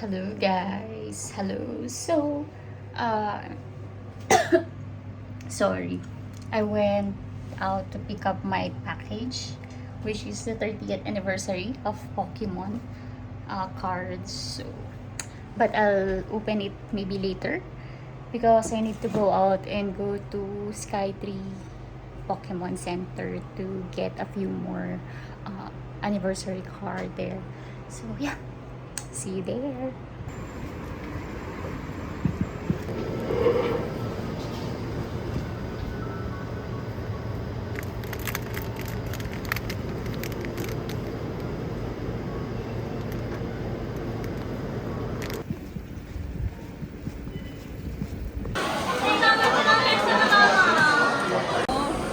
Hello guys, hello. So, uh, sorry, I went out to pick up my package, which is the 30th anniversary of Pokemon cards. So, but I'll open it maybe later because I need to go out and go to Sky3 Pokemon Center to get a few more anniversary card there. So yeah, see you there.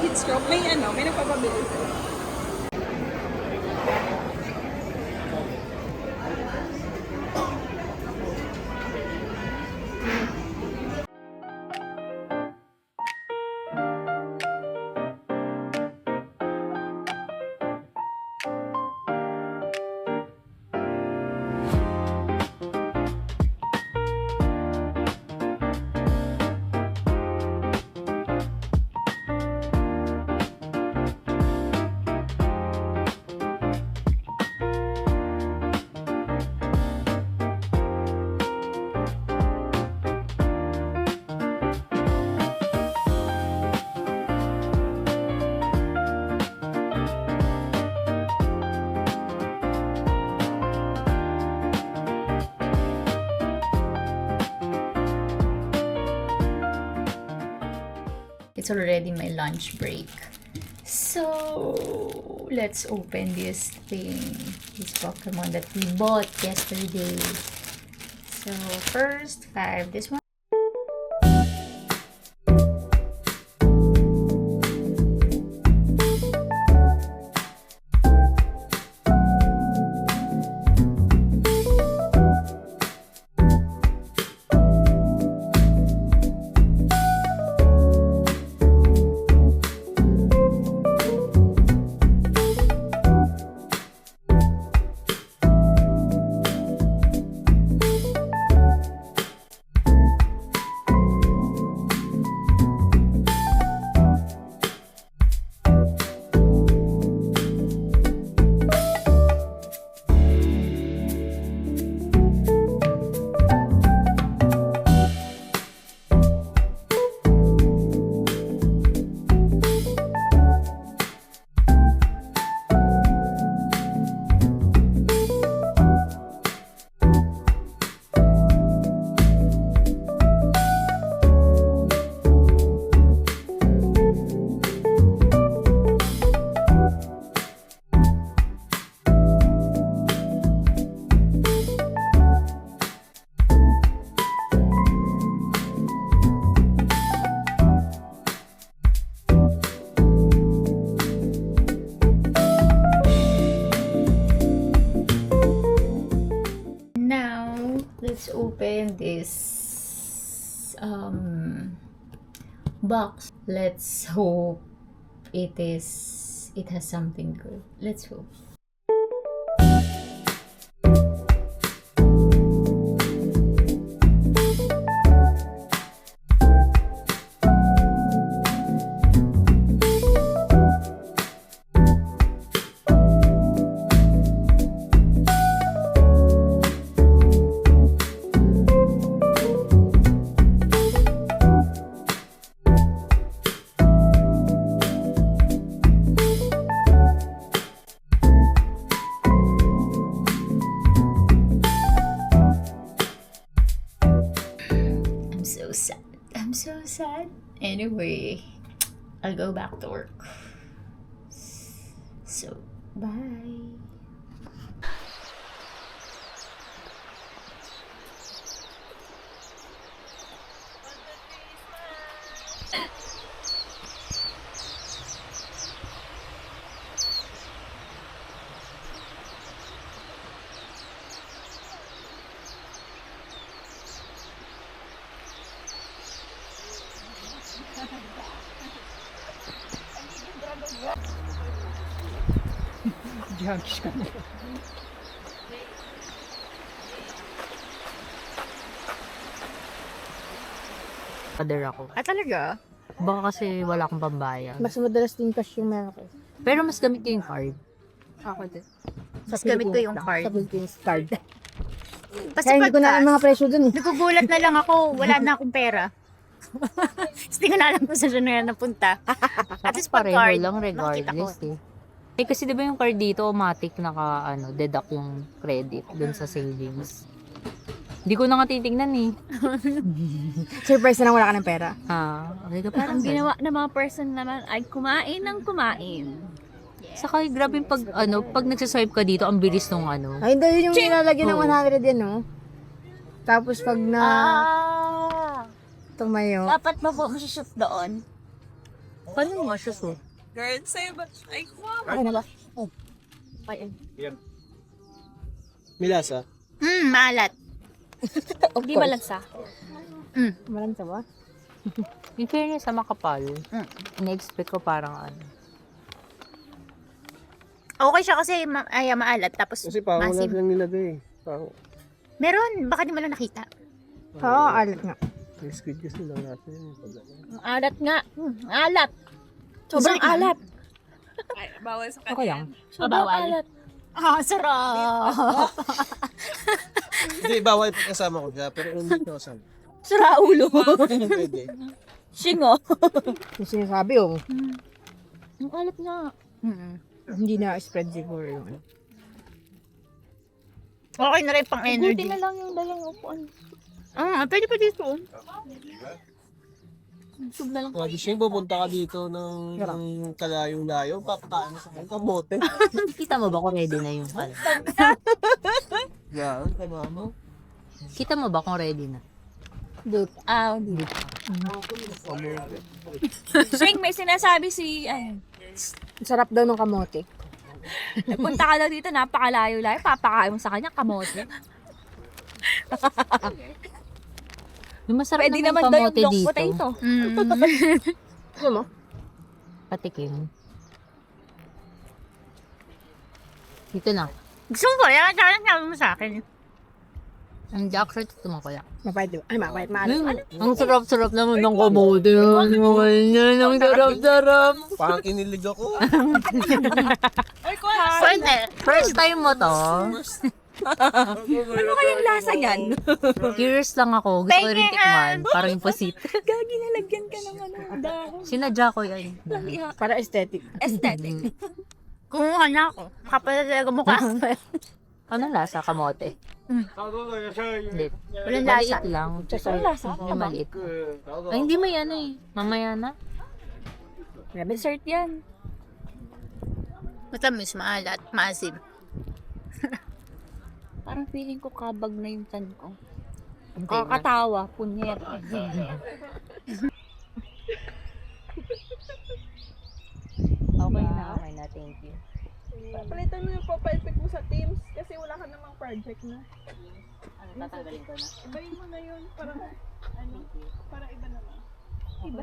Heat stroke, may nagpapabilis. It's already my lunch break. So, let's open this thing. This Pokemon that we bought yesterday. So, first, 5. This one. Let's open this box. Let's hope it has something good. Let's hope. I'm so sad. I'm so sad. Anyway, I'll go back to work. So, bye. Josh ka na. Order ako. Ah, talaga? Baka kasi wala akong pambayad. Mas madalas din cash yung meron ko. Pero mas gamit ko yung card. Ako din. Mas gamit ko yung card. Sa Philippines card. Kasi Kaya hindi ko na ang mga presyo dun eh. nagugulat na lang ako, wala na akong pera. Hindi ko na alam kung saan na napunta. At least pag Pareho card, lang nakita ko. regardless eh. Eh kasi di ba yung card dito automatic deduct yung credit dun sa savings. Hindi ko na nga titignan eh. Surprise na lang wala ka ng pera. Okay ka parang Ang ginawa ng mga person naman ay kumain ng kumain. Saka grabe yung pag nagsaswipe ka dito, ang bilis nung Ay, hindi yun yung nilalagyan ng Oo. 100 yan, no? Tapos pag na tumayo, Dapat mo po masushoot doon. Paano mo siya Girl, sa'yo ba? Ay, wow. Okay na ba? Milasa. Maalat. Hindi malansa. Malam sa ba? In fairness sa makapal, ina-expect ko parang Okay siya kasi maalat. Tapos Kasi parang wala masim. silang nilagay. Parang, Meron, baka di mo lang nakita. Oo, alat nga. may squid kasi lang natin. Ang alat nga. Alat. Sobrang Masarap alat. Okay lang. Sobrang Bawal. alat. Sarap! Hindi, bawal pag kasama ko siya. Pero hindi ko kasama. Sira ulo. Pwede. Shingo. Yung sinasabi, oh. Ang alat nga. Hindi na spread siguro yung ano. Okay na rin pang Buti energy. na lang yung dalang upuan. Pwede pa dito. Sub na lang. Mga gising, pupunta ka dito ng kalayong-layo. Papataan sa akin. Kamote. kita mo ba kung ready na yung Yan, kama mo. Kita mo ba kung ready na? Dito. Dito. Swing, may sinasabi si, Ang sarap daw ng kamote. punta ka daw dito, napakalayo-layo, papakain mo sa kanya, kamote. Yung masarap Pwede naman naman daw yung kamote block dito. potato. Ano mo? Patikim. Dito na. Gusto mo ba? Yan, sabi mo sa akin. Ang jackfruit ito mo kaya. Mapait, diba? Ay, mapait, maalat. Ang sarap-sarap naman ng kamote. Ang sarap-sarap. Parang kinilig ako. Pwede. First time mo to? Ano kayang lasa yan? Curious lang ako. Gusto ko rin tikman. Parang imposit. Gagi, nalagyan ka ng dahon. Sinadya ko yan. Para aesthetic. Aesthetic. Kumuha na ako. Kapal talaga mukha. Anong lasa? Kamote? Hindi. Walang lasa. Maliit lang. Ang lasa? Yung maliit. Ay, hindi may Mamaya na. Dessert yan. Matamis, maalat, maasim. Parang feeling ko kabag na yung tan ko. Kakatawa, punyet. Okay na. Thank you. Palitan mo yung profile pic mo sa Teams kasi wala ka namang project na. Ano, tatanggalin ko na? Ibahin mo na yun. Para, para iba naman. Iba?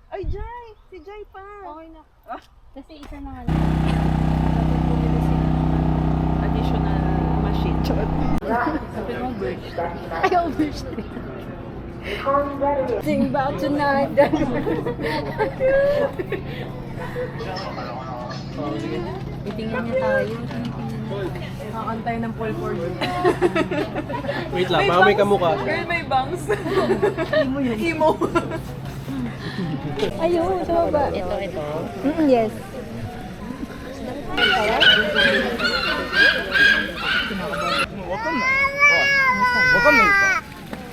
Ay, Jai! Si Jai pa! Okay na. Kasi isa na nga lang. Dapat pumili sila ng additional machine. Ayaw, birthday. Sing about tonight. Titingnan niya tayo. Nakakantay ng Paul Ford. Wait lang, baka may kamukha. Girl, may bangs. Imo. Ayun, ito ba? Ito. Yes.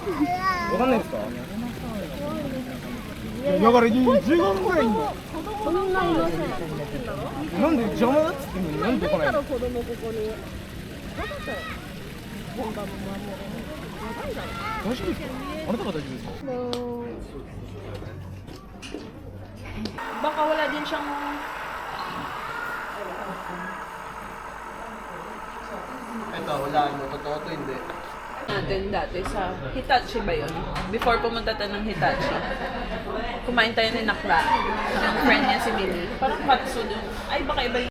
わかんないですか？だから15分ぐらいいんの。なんで邪魔だっつってんのになんで来ないの？大丈夫ですか？あなたが大丈夫ですか？ Baka wala din siyang... Ito, wala ano, totoo to hindi. natin dati sa Hitachi ba yun? Before pumunta tayo ng Hitachi. Kumain tayo ni Nakla. Ang friend niya si Millie. Parang katsu yung... Ay, baka iba yung